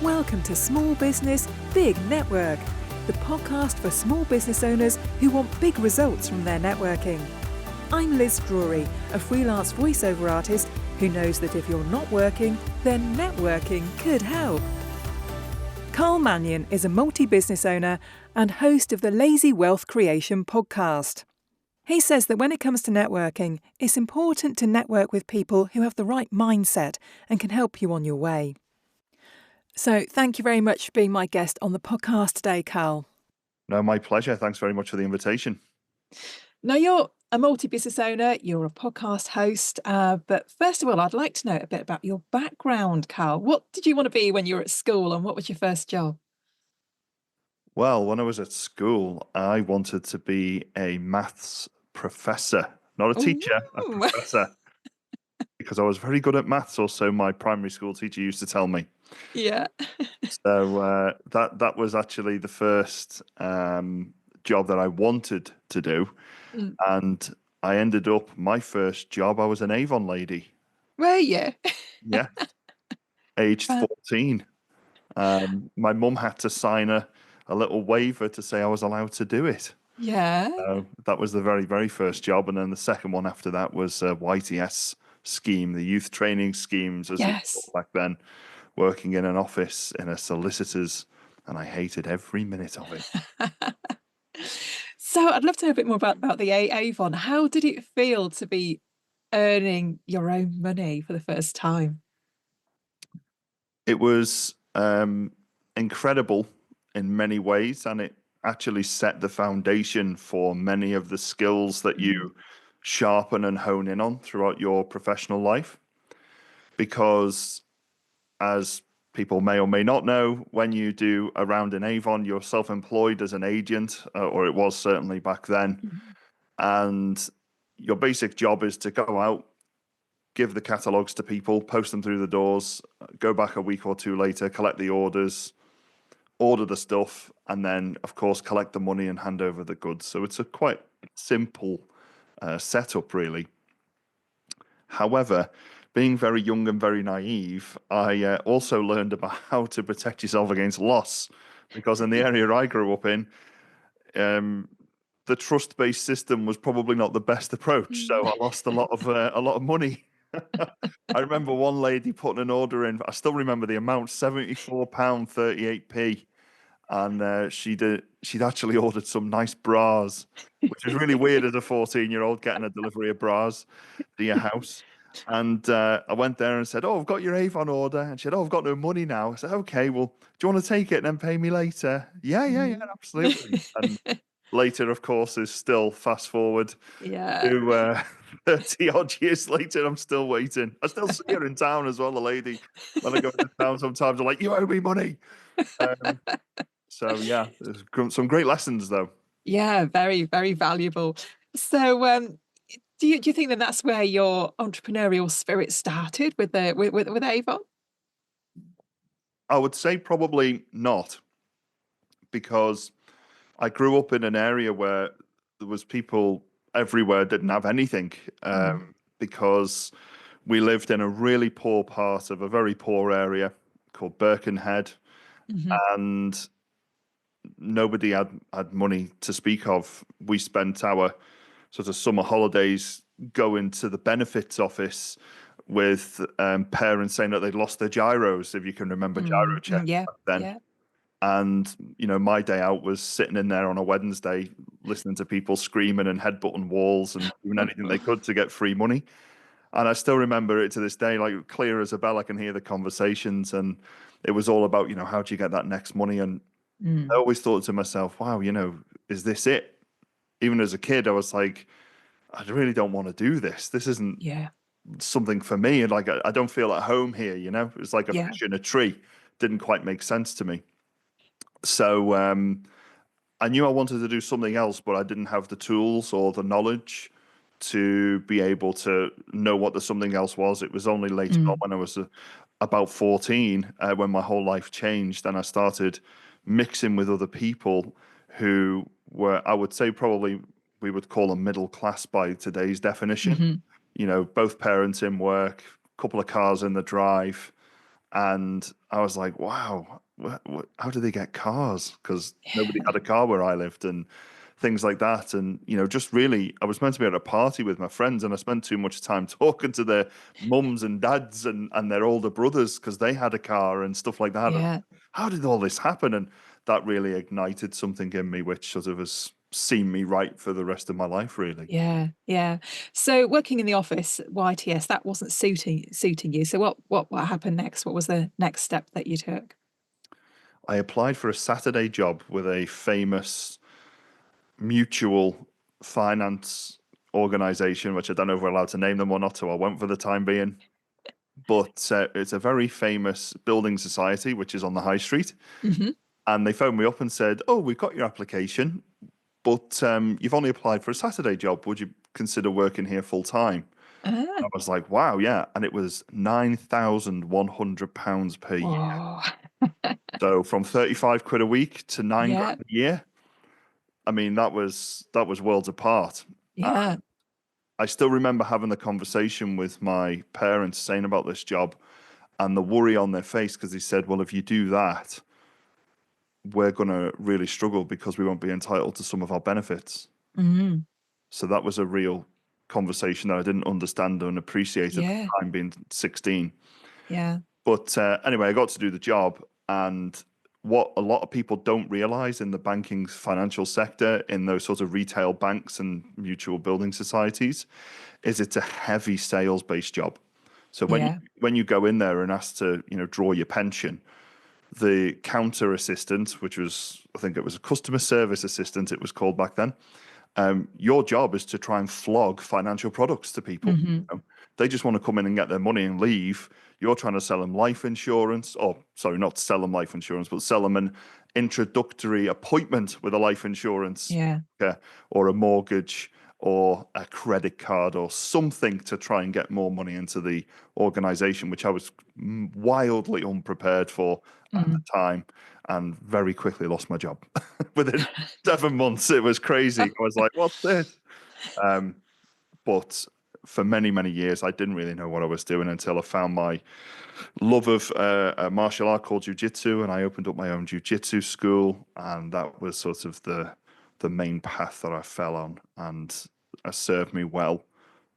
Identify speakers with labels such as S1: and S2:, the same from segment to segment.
S1: Welcome to Small Business, Big Network, the podcast for small business owners who want big results from their networking. I'm Liz Drury, a freelance voiceover artist who knows that if you're not working, then networking could help. Carl Mannion is a multi-business owner and host of the Lazy Wealth Creation podcast. He says that when it comes to networking, it's important to network with people who have the right mindset and can help you on your way. So thank you very much for being my guest on the podcast today, Carl.
S2: No, my pleasure. Thanks very much for the invitation.
S1: Now, you're a multi-business owner, you're a podcast host, but first of all, I'd like to know a bit about your background, Carl. What did you want to be when you were at school, and what was your first job?
S2: Well, when I was at school, I wanted to be a maths professor, not a teacher, a
S1: Ooh.
S2: professor, because I was very good at maths, or so my primary school teacher used to tell me.
S1: Yeah.
S2: So that was actually the first job that I wanted to do.
S1: Mm.
S2: And I ended up, my first job, I was an Avon lady.
S1: Were you?
S2: Yeah, aged 14. My mum had to sign a little waiver to say I was allowed to do it.
S1: Yeah.
S2: That was the very, very first job. And then the second one after that was YTS scheme, the youth training schemes, as it was
S1: Yes.
S2: called back then, working in an office in a solicitor's. And I hated every minute of it.
S1: So I'd love to know a bit more about the Avon. How did it feel to be earning your own money for the first time?
S2: It was incredible in many ways, and it actually set the foundation for many of the skills that you sharpen and hone in on throughout your professional life. Because, as people may or may not know, when you do a round in Avon, you're self-employed as an agent, or it was certainly back then. And your basic job is to go out, give the catalogs to people, post them through the doors, go back a week or two later, collect the orders, order the stuff, and then, of course, collect the money and hand over the goods. So it's a quite simple setup, really. However, being very young and very naive, I also learned about how to protect yourself against loss, because in the area I grew up in, the trust-based system was probably not the best approach. So I lost a lot of money. I remember one lady putting an order in. I still remember the amount, £74.38p, and she'd actually ordered some nice bras, which was really weird as a 14-year-old getting a delivery of bras to your house. And I went there and said, "Oh, I've got your Avon order." And she said, "Oh, I've got no money now." I said, "Okay, well, do you want to take it and then pay me later?" Yeah, absolutely. And later, of course, is still fast forward to 30 odd years later. I'm still waiting. I still see her in town as well, the lady. When I go into town, sometimes I'm like, "You owe me money." So yeah, there's some great lessons though.
S1: Yeah, very, very valuable. So, do you think that that's where your entrepreneurial spirit started with Avon?
S2: I would say probably not, because I grew up in an area where there was people everywhere didn't have anything, because we lived in a really poor part of a very poor area called Birkenhead, and nobody had money to speak of. We spent our sort of summer holidays going to the benefits office with parents saying that they'd lost their gyros, if you can remember gyro checks
S1: Yeah,
S2: back then.
S1: yeah.
S2: And, my day out was sitting in there on a Wednesday, listening to people screaming and headbutting walls and doing anything they could to get free money. And I still remember it to this day, like clear as a bell. I can hear the conversations, and it was all about, how do you get that next money? And I always thought to myself, wow, is this it? Even as a kid, I was like, I really don't want to do this. This isn't something for me. And like, I don't feel at home here, It's like a fish in a tree. Didn't quite make sense to me. So I knew I wanted to do something else, but I didn't have the tools or the knowledge to be able to know what the something else was. It was only later on, when I was about 14, when my whole life changed, and I started mixing with other people who were, I would say, probably we would call them middle class by today's definition. Both parents in work, couple of cars in the drive, And I was like, wow, how do they get cars? Because nobody had a car where I lived and things like that. And, just really, I was meant to be at a party with my friends and I spent too much time talking to their mums and dads and their older brothers because they had a car and stuff like that.
S3: Yeah.
S2: How did all this happen? And that really ignited something in me, which sort of has seen me right for the rest of my life, really.
S3: Yeah, yeah. So working in the office, YTS, that wasn't suiting you. So what happened next? What was the next step that you took?
S2: I applied for a Saturday job with a famous mutual finance organization, which I don't know if we're allowed to name them or not, so I won't for the time being. But it's a very famous building society, which is on the high street.
S3: Hmm.
S2: And they phoned me up and said, "Oh, we've got your application, but you've only applied for a Saturday job. Would you consider working here full time?"
S3: Ah,
S2: I was like, "Wow, yeah!" And it was £9,100 per year.
S3: whoa.
S2: So from 35 quid a week to nine
S3: Yeah,
S2: grand a year. I mean, that was worlds apart.
S3: yeah.
S2: I still remember having the conversation with my parents saying about this job and the worry on their face because they said, well, if you do that, we're going to really struggle because we won't be entitled to some of our benefits.
S3: Mm,
S2: So that was a real conversation that I didn't understand and appreciate at the
S3: yeah,
S2: time being 16.
S3: yeah.
S2: But anyway, I got to do the job. And what a lot of people don't realize in the banking financial sector, in those sort of retail banks and mutual building societies, is it's a heavy sales based job. So
S3: Yeah.
S2: when you go in there and ask to draw your pension, the counter assistant, which was I think it was a customer service assistant, it was called back then. Your job is to try and flog financial products to people.
S3: Hmm.
S2: They just want to come in and get their money and leave. You're trying to sell them life insurance, or sorry, not sell them life insurance, but sell them an introductory appointment with a life insurance,
S3: Yeah.
S2: or a mortgage or a credit card or something to try and get more money into the organization, which I was wildly unprepared for at the
S3: Mm.
S2: time and very quickly lost my job. Within 7 months, it was crazy. I was like, what's this? Um, but for many, many years, I didn't really know what I was doing until I found my love of a martial art called jiu-jitsu, and I opened up my own jiu-jitsu school, and that was sort of the main path that I fell on, and it served me well.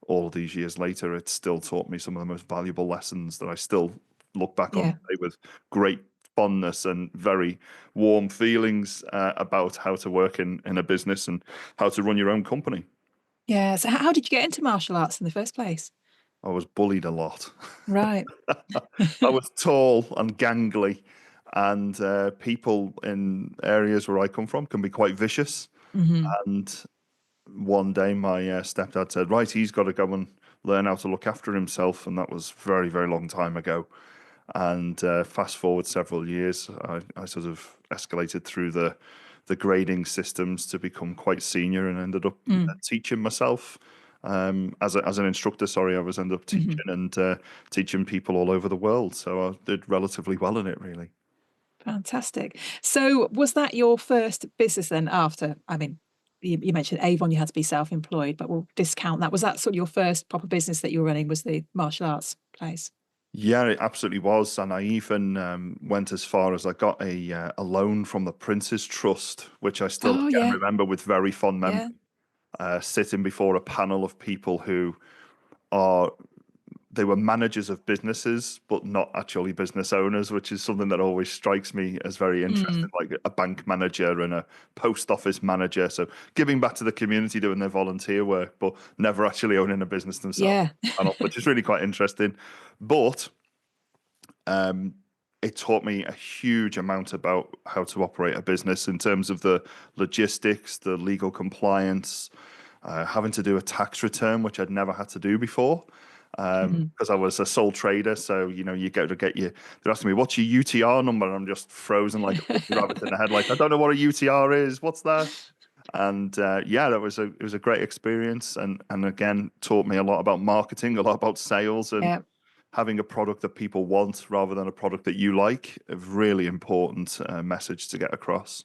S2: All of these years later, it still taught me some of the most valuable lessons that I still look back on
S3: Yeah.
S2: today with great fondness and very warm feelings about how to work in a business and how to run your own company.
S3: Yeah. So how did you get into martial arts in the first place?
S2: I was bullied a lot.
S3: Right.
S2: I was tall and gangly, and people in areas where I come from can be quite vicious.
S3: Hmm.
S2: And one day, my stepdad said, "Right, he's got to go and learn how to look after himself," and that was very, very long time ago. And fast forward several years, I sort of escalated through the grading systems to become quite senior and ended up
S3: Mm.
S2: teaching myself as an instructor. Sorry, I was ended up
S3: Hmm.
S2: teaching and teaching people all over the world. So I did relatively well in it, really.
S3: Fantastic. So was that your first business then after, I mean, you mentioned Avon, you had to be self-employed, but we'll discount that. Was that sort of your first proper business that you were running, was the martial arts place?
S2: Yeah, it absolutely was, and I even went as far as I got a loan from the Prince's Trust, which I still
S3: Oh,
S2: again
S3: yeah.
S2: remember with very fond memory.
S3: Yeah.
S2: Sitting before a panel of people who are they were managers of businesses, but not actually business owners, which is something that always strikes me as very interesting,
S3: Mm.
S2: like a bank manager and a post office manager. So giving back to the community, doing their volunteer work, but never actually owning a business themselves,
S3: Yeah.
S2: which is really quite interesting. But um, it taught me a huge amount about how to operate a business in terms of the logistics, the legal compliance, having to do a tax return, which I'd never had to do before
S3: Mhm.
S2: because I was a sole trader. So, you go to get your, they're asking me, what's your UTR number? And I'm just frozen like a bunny rabbit in the head. Like, I don't know what a UTR is. What's that? And yeah, it was a great experience. And again, taught me a lot about marketing, a lot about sales and
S3: Yeah.
S2: having a product that people want rather than a product that you like. A really important message to get across.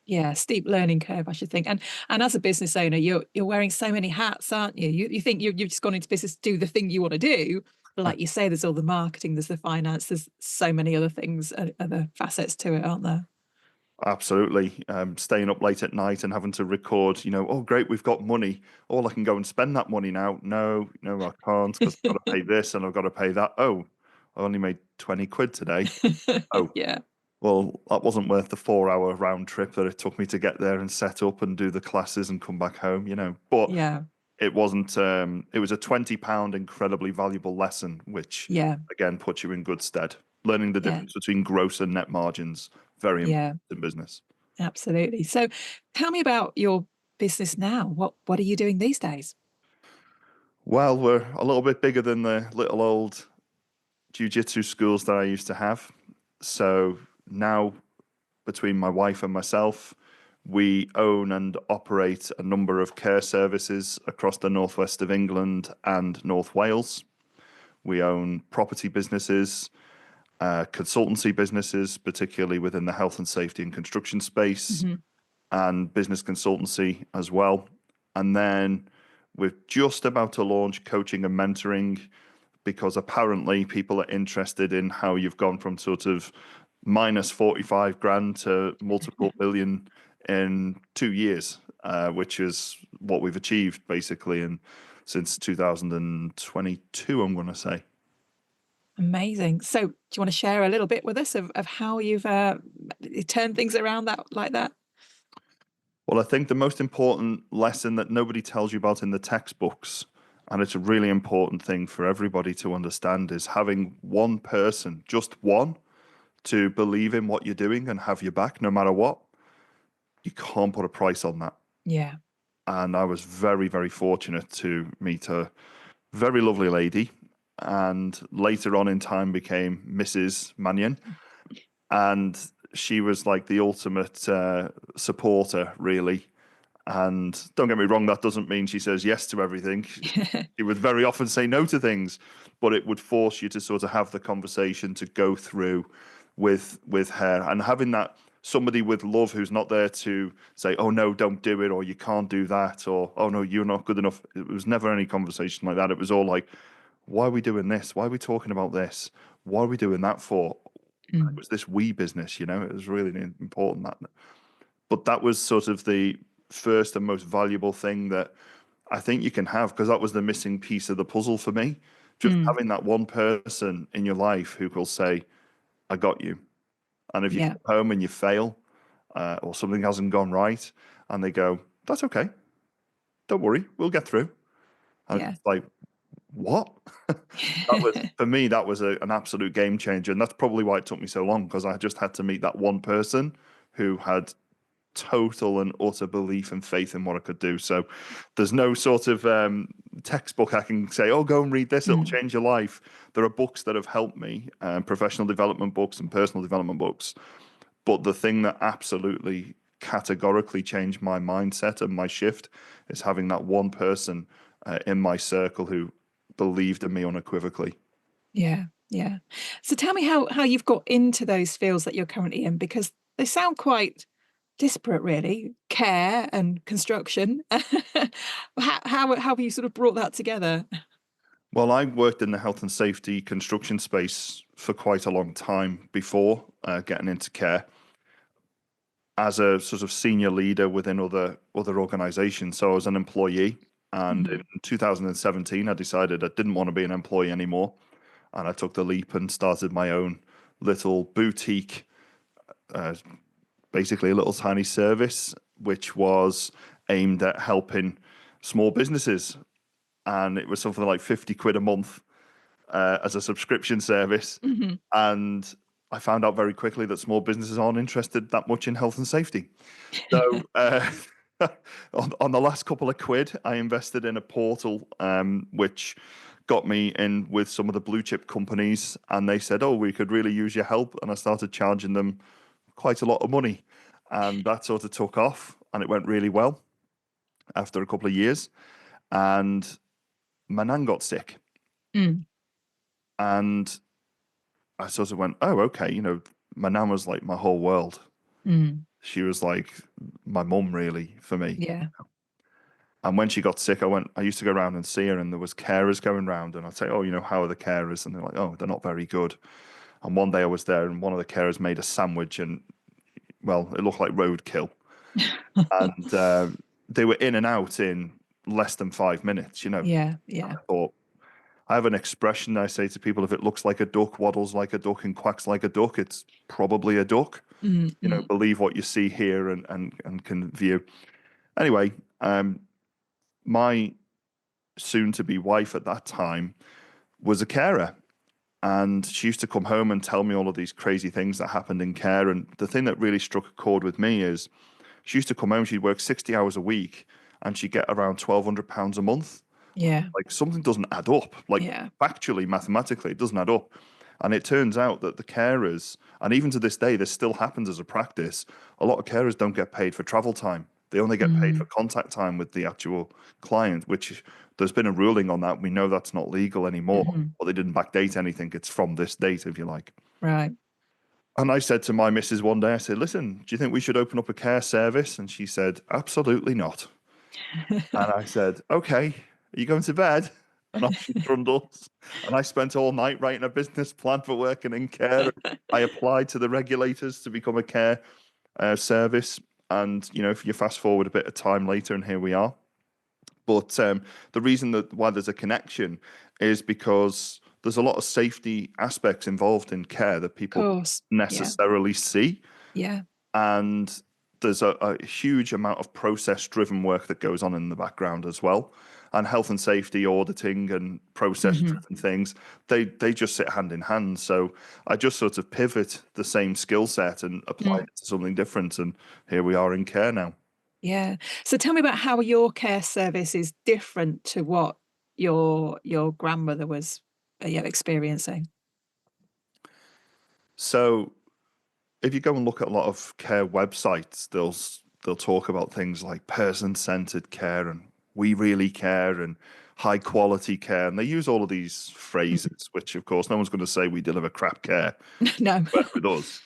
S3: Yeah, steep learning curve, I should think. And as a business owner, you're wearing so many hats, aren't you? You think you've just gone into business to do the thing you want to do, like you say, there's all the marketing, there's the finance, there's so many other things, other facets to it, aren't there?
S2: Absolutely. Staying up late at night and having to record, oh, great, we've got money. Oh, I can go and spend that money now. No, no, I can't because I've got to pay this and I've got to pay that. Oh, I only made 20 quid today. Oh,
S3: Yeah,
S2: well, that wasn't worth the 4 hour round trip that it took me to get there and set up and do the classes and come back home. But
S3: yeah,
S2: it wasn't, it was a £20 incredibly valuable lesson, which
S3: yeah,
S2: again puts you in good stead. Learning the
S3: yeah,
S2: difference between gross and net margins, very important
S3: yeah,
S2: in business.
S3: absolutely. So tell me about your business now. What are you doing these days?
S2: Well, we're a little bit bigger than the little old jiu-jitsu schools that I used to have. So now, between my wife and myself, we own and operate a number of care services across the northwest of England and North Wales. We own property businesses, consultancy businesses, particularly within the health and safety and construction space,
S3: Hmm.
S2: and business consultancy as well. And then we're just about to launch coaching and mentoring because apparently people are interested in how you've gone from sort of minus 45 grand to multiple billion in 2 years, which is what we've achieved basically since 2022, I'm going to say.
S3: Amazing. So do you want to share a little bit with us of how you've turned things around like that?
S2: Well, I think the most important lesson that nobody tells you about in the textbooks, and it's a really important thing for everybody to understand, is having one person, just one, to believe in what you're doing and have your back no matter what. You can't put a price on that.
S3: Yeah.
S2: And I was very, very fortunate to meet a very lovely lady, and later on in time became Mrs. Mannion. And she was like the ultimate supporter, really. And don't get me wrong, that doesn't mean she says yes to everything. She would very often say no to things, but it would force you to sort of have the conversation to go through with her, and having that somebody with love who's not there to say, oh no, don't do it, or you can't do that, or oh no, you're not good enough. It was never any conversation like that. It was all like, why are we doing this? Why are we talking about this? What are we doing that for? It
S3: Mm,
S2: was this we business, it was really important that. But that was sort of the first and most valuable thing that I think you can have, because that was the missing piece of the puzzle for me. Just
S3: mm,
S2: having that one person in your life who will say, I got you. And if you
S3: yeah.
S2: come home and you fail, or something hasn't gone right, and they go, that's okay. Don't worry, we'll get through. And
S3: Yeah.
S2: it's like, what? That was, for me, that was an absolute game changer. And that's probably why it took me so long, because I just had to meet that one person who had total and utter belief and faith in what I could do. So there's no sort of textbook I can say, oh, go and read this, it'll
S3: Mm,
S2: change your life. There are books that have helped me, professional development books and personal development books. But the thing that absolutely categorically changed my mindset and my shift is having that one person in my circle who believed in me unequivocally.
S3: yeah. Yeah. So tell me how you've got into those fields that you're currently in, because they sound quite disparate, really. Care and construction. How have you sort of brought that together?
S2: Well, I worked in the health and safety construction space for quite a long time before getting into care as a sort of senior leader within other organizations. So I was an employee. And in
S3: Mhm.
S2: 2017, I decided I didn't want to be an employee anymore. And I took the leap and started my own little boutique, uh, basically a little tiny service, which was aimed at helping small businesses. And it was something like 50 quid a month as a subscription service.
S3: Mhm.
S2: And I found out very quickly that small businesses aren't interested that much in health and safety. So on the last couple of quid, I invested in a portal, which got me in with some of the blue chip companies, and they said, "Oh, we could really use your help." And I started charging them quite a lot of money, and that sort of took off, and it went really well after a couple of years. And my nan got sick,
S3: Mm,
S2: and I sort of went, "Oh, okay." My nan was like my whole world.
S3: mm.
S2: She was like my mum, really, for me.
S3: Yeah.
S2: And when she got sick, I used to go around and see her, and there was carers going round, and I'd say, oh, how are the carers? And they're like, oh, they're not very good. And one day I was there, and one of the carers made a sandwich, and well, it looked like roadkill. And they were in and out in less than 5 minutes,
S3: Yeah.
S2: I thought, I have an expression I say to people: if it looks like a duck, waddles like a duck, and quacks like a duck, it's probably a duck.
S3: Mm.
S2: Believe what you see, hear, and can view. Anyway, my soon-to-be wife at that time was a carer, and she used to come home and tell me all of these crazy things that happened in care. And the thing that really struck a chord with me is she used to come home, she'd work 60 hours a week, and she'd get around £1,200 a month.
S3: Yeah.
S2: Like, something doesn't add up. Like,
S3: Yeah.
S2: factually, mathematically, it doesn't add up. And it turns out that the carers, and even to this day, this still happens as a practice, a lot of carers don't get paid for travel time. They only get paid for contact time with the actual client, which there's been a ruling on that. We know that's not legal anymore, or they didn't backdate anything. It's from this date, if you like.
S3: Right.
S2: And I said to my missus one day, I said, listen, do you think we should open up a care service? And she said, absolutely not. And I said, okay, are you going to bed? And off she trundles. And I spent all night writing a business plan for working in care. I applied to the regulators to become a care service. And, if you fast forward a bit of time later, and here we are. But the reason why there's a connection is because there's a lot of safety aspects involved in care that people
S3: Course.
S2: necessarily see.
S3: Yeah.
S2: And there's a huge amount of process-driven work that goes on in the background as well. And health and safety auditing and process-driven things, they just sit hand in hand. So I just sort of pivot the same skill set and apply it to something different. And here we are in care now.
S3: Yeah. So tell me about how your care service is different to what your grandmother was experiencing.
S2: So if you go and look at a lot of care websites, they'll talk about things like person-centered care and we really care and high quality care, and they use all of these phrases, which of course no one's going to say we deliver crap care
S3: No.
S2: with us,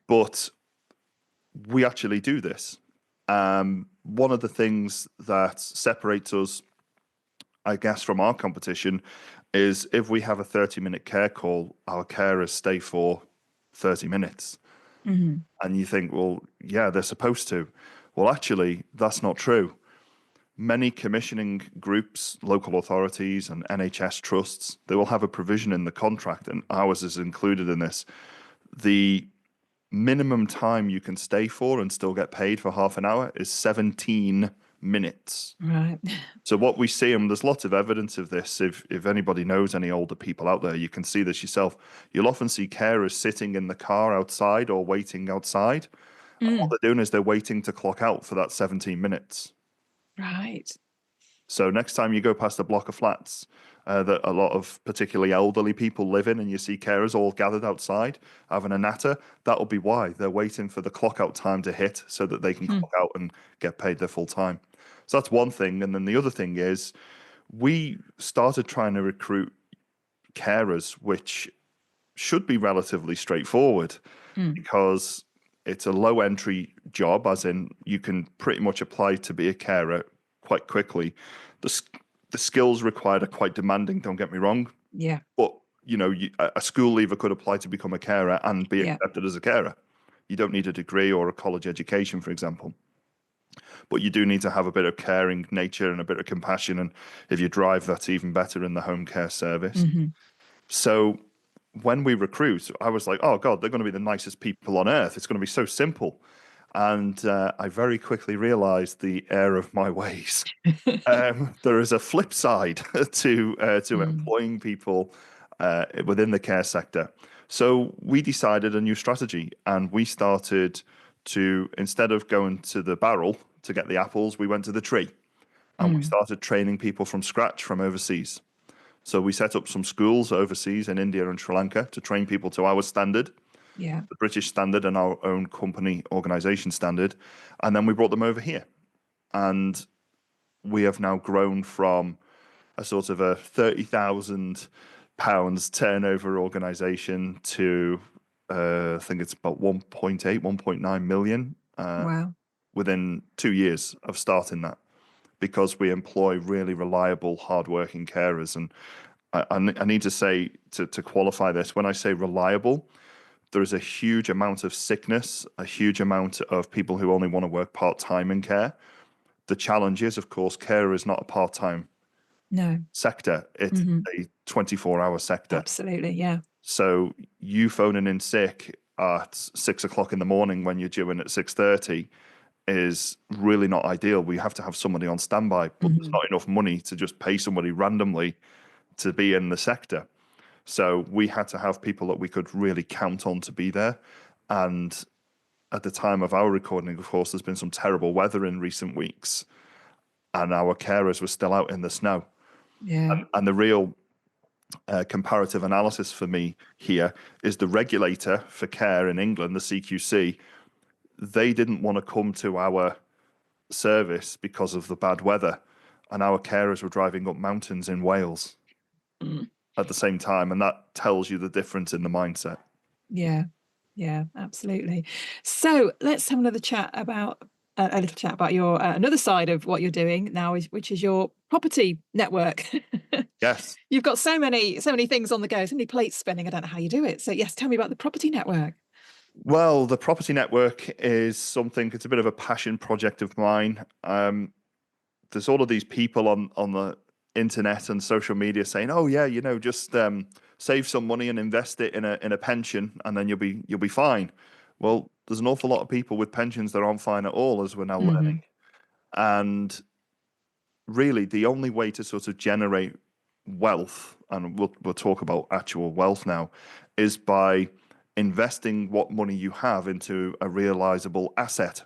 S2: but we actually do this. One of the things that separates us, I guess, from our competition is if we have a 30-minute care call, our carers stay for 30 minutes. And you think, well, yeah, they're supposed to. Well, actually, that's not true. Many commissioning groups, local authorities, and NHS trusts, they will have a provision in the contract, and ours is included in this. The minimum time you can stay for and still get paid for half an hour is 17 minutes.
S3: Right.
S2: So what we see, and there's lots of evidence of this, if anybody knows any older people out there, you can see this yourself. You'll often see carers sitting in the car outside or waiting outside. And what they're doing is they're waiting to clock out for that 17 minutes.
S3: Right.
S2: So next time you go past a block of flats that a lot of particularly elderly people live in, and you see carers all gathered outside having a natter, that'll be why. They're waiting for the clock out time to hit so that they can clock out and get paid their full time. So that's one thing. And then the other thing is we started trying to recruit carers, which should be relatively straightforward because it's a low entry job, as in you can pretty much apply to be a carer quite quickly. The skills required are quite demanding, don't get me wrong.
S3: Yeah.
S2: But, a school leaver could apply to become a carer and be accepted as a carer. You don't need a degree or a college education, for example. But you do need to have a bit of caring nature and a bit of compassion. And if you drive, that's even better in the home care service. So when we recruit, I was like, oh God, they're going to be the nicest people on earth. It's going to be so simple. And I very quickly realized the error of my ways. There is a flip side to employing people within the care sector. So we decided a new strategy, and we started to, instead of going to the barrel to get the apples, we went to the tree, and we started training people from scratch from overseas. So we set up some schools overseas in India and Sri Lanka to train people to our standard,
S3: Yeah.
S2: the British standard and our own company organization standard. And then we brought them over here. And we have now grown from a sort of a £30,000 turnover organization to I think it's about 1.8, 1.9 million
S3: Wow.
S2: within 2 years of starting that. because we employ really reliable, hardworking carers. And I need to say, to qualify this, when I say reliable, there is a huge amount of sickness, a huge amount of people who only want to work part-time in care. The challenge is, of course, care is not a part-time
S3: No.
S2: sector. It's a 24-hour sector.
S3: Absolutely. Yeah.
S2: So you phoning in sick at 6 o'clock in the morning when you're due in at 6:30 is really not ideal. We have to have somebody on standby, but there's not enough money to just pay somebody randomly to be in the sector. So we had to have people that we could really count on to be there. And at the time of our recording, of course, there's been some terrible weather in recent weeks, and our carers were still out in the snow.
S3: Yeah.
S2: And the real comparative analysis for me here is the regulator for care in England, the CQC. They didn't want to come to our service because of the bad weather, and our carers were driving up mountains in Wales at the same time, and that tells you the difference in the mindset.
S3: Yeah. Yeah, absolutely. So let's have another chat about a little chat about your another side of what you're doing now, which is your property network.
S2: Yes.
S3: You've got so many things on the go, so many plates spinning. I don't know how you do it. So yes, tell me about the property network.
S2: Well, the property network is something, it's a bit of a passion project of mine. There's all of these people on the internet and social media saying, "Oh yeah, just save some money and invest it in a pension, and then you'll be fine." Well, there's an awful lot of people with pensions that aren't fine at all, as we're now learning. And really, the only way to sort of generate wealth, and we'll talk about actual wealth now, is by investing what money you have into a realizable asset.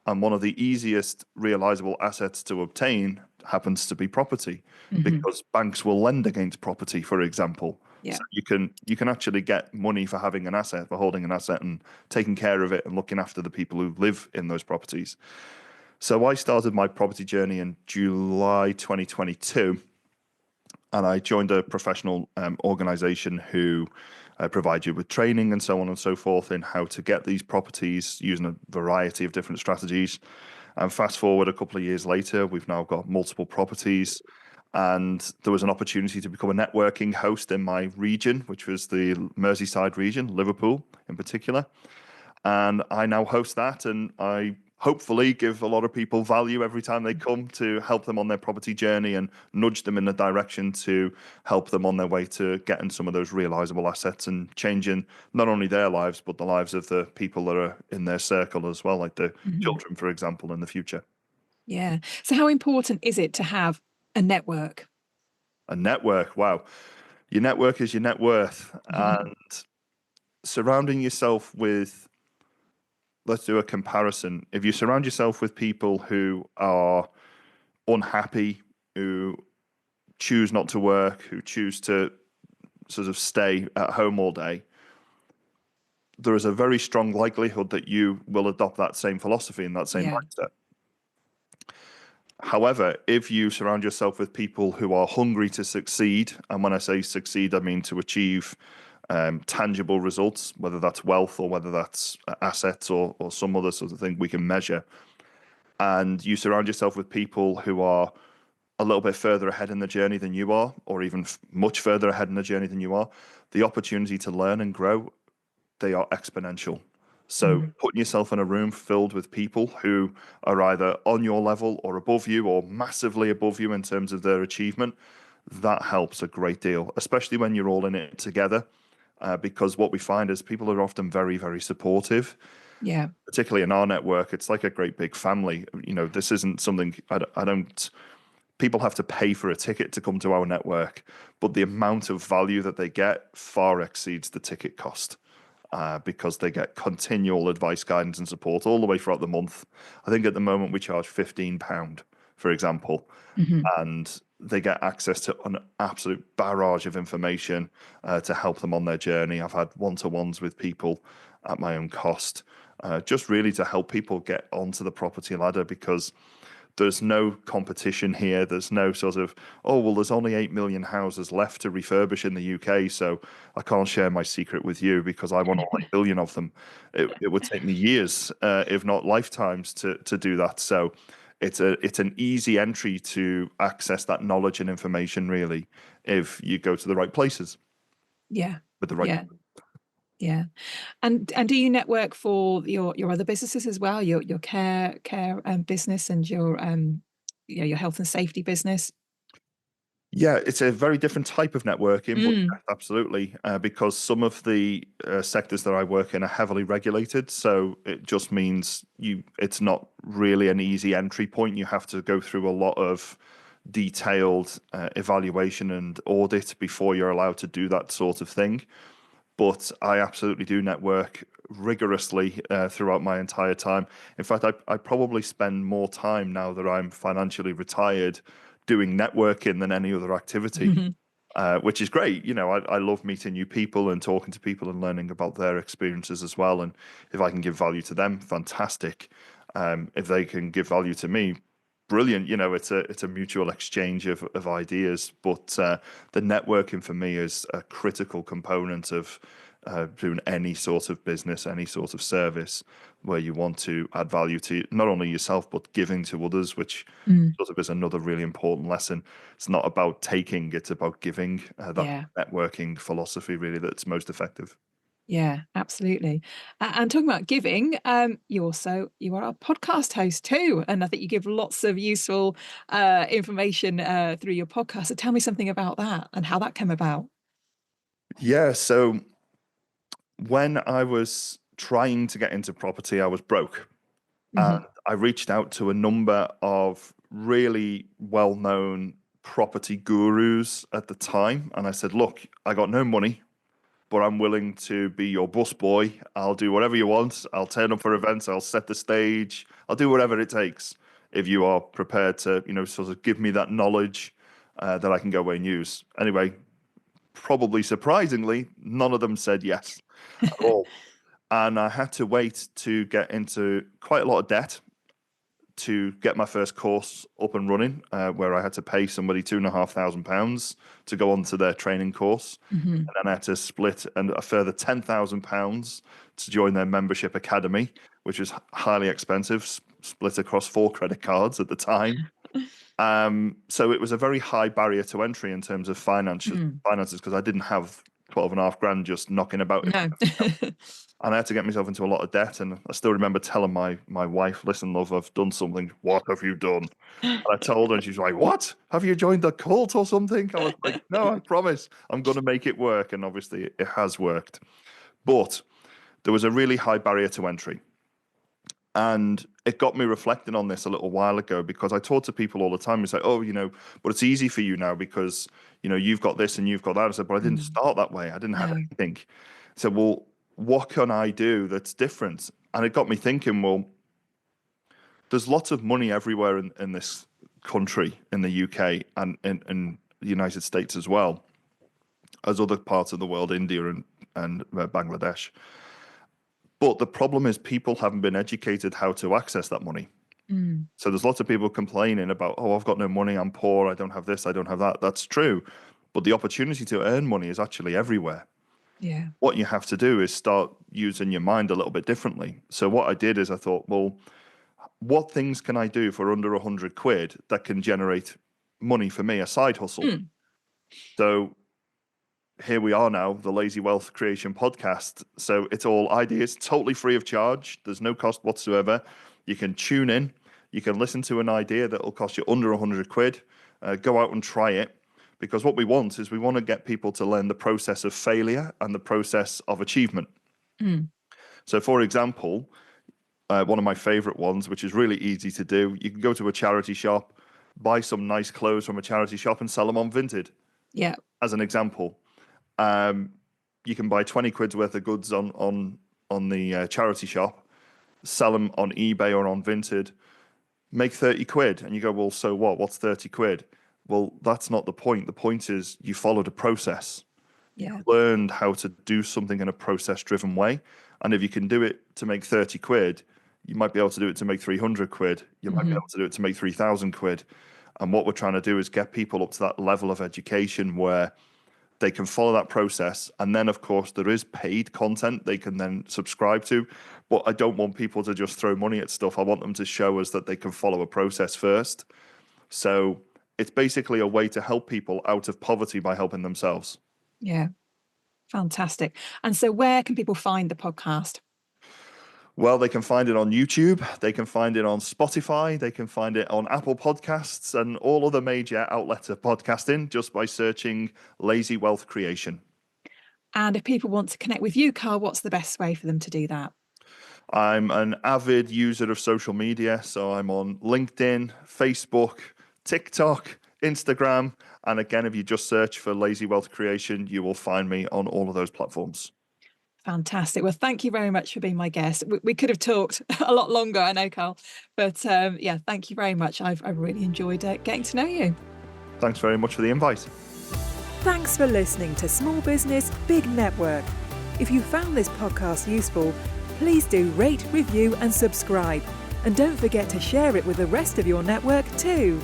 S2: And one of the easiest realizable assets to obtain happens to be property, because banks will lend against property, for example.
S3: Yeah.
S2: So you can actually get money for having an asset, for holding an asset and taking care of it and looking after the people who live in those properties. So I started my property journey in July 2022, and I joined a professional organization who provide you with training and so on and so forth in how to get these properties using a variety of different strategies. And fast forward a couple of years later, we've now got multiple properties. And there was an opportunity to become a networking host in my region, which was the Merseyside region, Liverpool in particular. And I now host that, and I hopefully give a lot of people value every time they come to help them on their property journey and nudge them in the direction to help them on their way to getting some of those realizable assets and changing not only their lives, but the lives of the people that are in their circle as well, like the children, for example, in the future.
S3: Yeah. So how important is it to have a network?
S2: A network, wow. Your network is your net worth. And surrounding yourself with, let's do a comparison. If you surround yourself with people who are unhappy, who choose not to work, who choose to sort of stay at home all day, there is a very strong likelihood that you will adopt that same philosophy and that same mindset. However, if you surround yourself with people who are hungry to succeed, and when I say succeed, I mean to achieve tangible results, whether that's wealth or whether that's assets or some other sort of thing we can measure, and you surround yourself with people who are a little bit further ahead in the journey than you are, or even much further ahead in the journey than you are, the opportunity to learn and grow, they are exponential. So putting yourself in a room filled with people who are either on your level or above you or massively above you in terms of their achievement, that helps a great deal, especially when you're all in it together. Because what we find is people are often very, very supportive.
S3: Yeah.
S2: Particularly in our network, it's like a great big family. This isn't something I don't. People have to pay for a ticket to come to our network, but the amount of value that they get far exceeds the ticket cost. Because they get continual advice, guidance, and support all the way throughout the month. I think at the moment we charge £15, for example, and they get access to an absolute barrage of information to help them on their journey. I've had one-to-ones with people at my own cost, just really to help people get onto the property ladder, because there's no competition here. There's no sort of, oh, well, there's only 8 million houses left to refurbish in the UK, so I can't share my secret with you because I want all 8 billion of them. It would take me years, if not lifetimes, to do that. So it's an easy entry to access that knowledge and information, really, if you go to the right places
S3: Yeah.
S2: with the right.
S3: Yeah. Yeah. And do you network for your other businesses as well? Your care business and your your health and safety business?
S2: Yeah, it's a very different type of networking, but
S3: Mm.
S2: yes, absolutely, because some of the sectors that I work in are heavily regulated. So it just means it's not really an easy entry point. You have to go through a lot of detailed evaluation and audit before you're allowed to do that sort of thing. But I absolutely do network rigorously throughout my entire time. In fact, I probably spend more time now that I'm financially retired doing networking than any other activity, which is great. I love meeting new people and talking to people and learning about their experiences as well. And if I can give value to them, fantastic. If they can give value to me, brilliant. It's a mutual exchange of ideas. But the networking for me is a critical component of doing any sort of business, any sort of service where you want to add value to not only yourself but giving to others, which sort of is another really important lesson. It's not about taking; it's about giving. That
S3: Yeah.
S2: networking philosophy really that's most effective.
S3: Yeah, absolutely. And talking about giving, you are a podcast host too, and I think you give lots of useful information through your podcast. So tell me something about that and how that came about.
S2: Yeah. So when I was trying to get into property, I was broke. And I reached out to a number of really well-known property gurus at the time. And I said, look, I got no money, but I'm willing to be your busboy. I'll do whatever you want. I'll turn up for events. I'll set the stage. I'll do whatever it takes if you are prepared to, sort of give me that knowledge that I can go away and use. Anyway, probably surprisingly, none of them said yes at all. And I had to wait to get into quite a lot of debt to get my first course up and running, where I had to pay somebody £2,500 to go onto their training course. And then I had to split a further £10,000 to join their membership academy, which was highly expensive, split across 4 credit cards at the time. So it was a very high barrier to entry in terms of finances, because I didn't have 12.5 grand just knocking about.
S3: No.
S2: And I had to get myself into a lot of debt. And I still remember telling my wife, listen, love, I've done something. What have you done? And I told her, and she's like, what? Have you joined the cult or something? I was like, no, I promise I'm going to make it work. And obviously it has worked. But there was a really high barrier to entry. And it got me reflecting on this a little while ago, because I talk to people all the time and say, oh, but it's easy for you now because, you've got this and you've got that. I said, but I didn't start that way. I didn't have anything. So, well, what can I do that's different? And it got me thinking, well, there's lots of money everywhere in this country, in the UK and in the United States as well as other parts of the world, India and Bangladesh. But the problem is people haven't been educated how to access that money. So there's lots of people complaining about, oh, I've got no money, I'm poor, I don't have this, I don't have that. That's true. But the opportunity to earn money is actually everywhere.
S3: Yeah.
S2: What you have to do is start using your mind a little bit differently. So what I did is I thought, well, what things can I do for under 100 quid that can generate money for me, a side hustle? So here we are now, the Lazy Wealth Creation Podcast. So it's all ideas, totally free of charge. There's no cost whatsoever. You can tune in. You can listen to an idea that will cost you under 100 quid. Go out and try it. Because what we want to get people to learn the process of failure and the process of achievement. So, for example, one of my favorite ones, which is really easy to do, you can go to a charity shop, buy some nice clothes from a charity shop and sell them on Vinted.
S3: Yeah.
S2: As an example, you can buy 20 quid's worth of goods on the charity shop, sell them on eBay or on Vinted, make 30 quid. And you go, well, so what? What's 30 quid? Well, that's not the point. The point is you followed a process.
S3: Yeah.
S2: You learned how to do something in a process-driven way. And if you can do it to make 30 quid, you might be able to do it to make 300 quid. You might be able to do it to make 3,000 quid. And what we're trying to do is get people up to that level of education where They can follow that process. And then, of course, there is paid content they can then subscribe to. But I don't want people to just throw money at stuff. I want them to show us that they can follow a process first. So it's basically a way to help people out of poverty by helping themselves.
S3: Yeah. Fantastic. And so where can people find the podcast?
S2: Well, they can find it on YouTube, they can find it on Spotify, they can find it on Apple Podcasts and all other major outlets of podcasting just by searching Lazy Wealth Creation.
S3: And if people want to connect with you, Carl, what's the best way for them to do that?
S2: I'm an avid user of social media, so I'm on LinkedIn, Facebook, TikTok, Instagram, and again, if you just search for Lazy Wealth Creation, you will find me on all of those platforms.
S3: Fantastic. Well, thank you very much for being my guest. We could have talked a lot longer, I know, Carl, but yeah, thank you very much. I've really enjoyed getting to know you.
S2: Thanks very much for the invite.
S1: Thanks for listening to Small Business, Big Network. If you found this podcast useful, please do rate, review and subscribe. And don't forget to share it with the rest of your network too.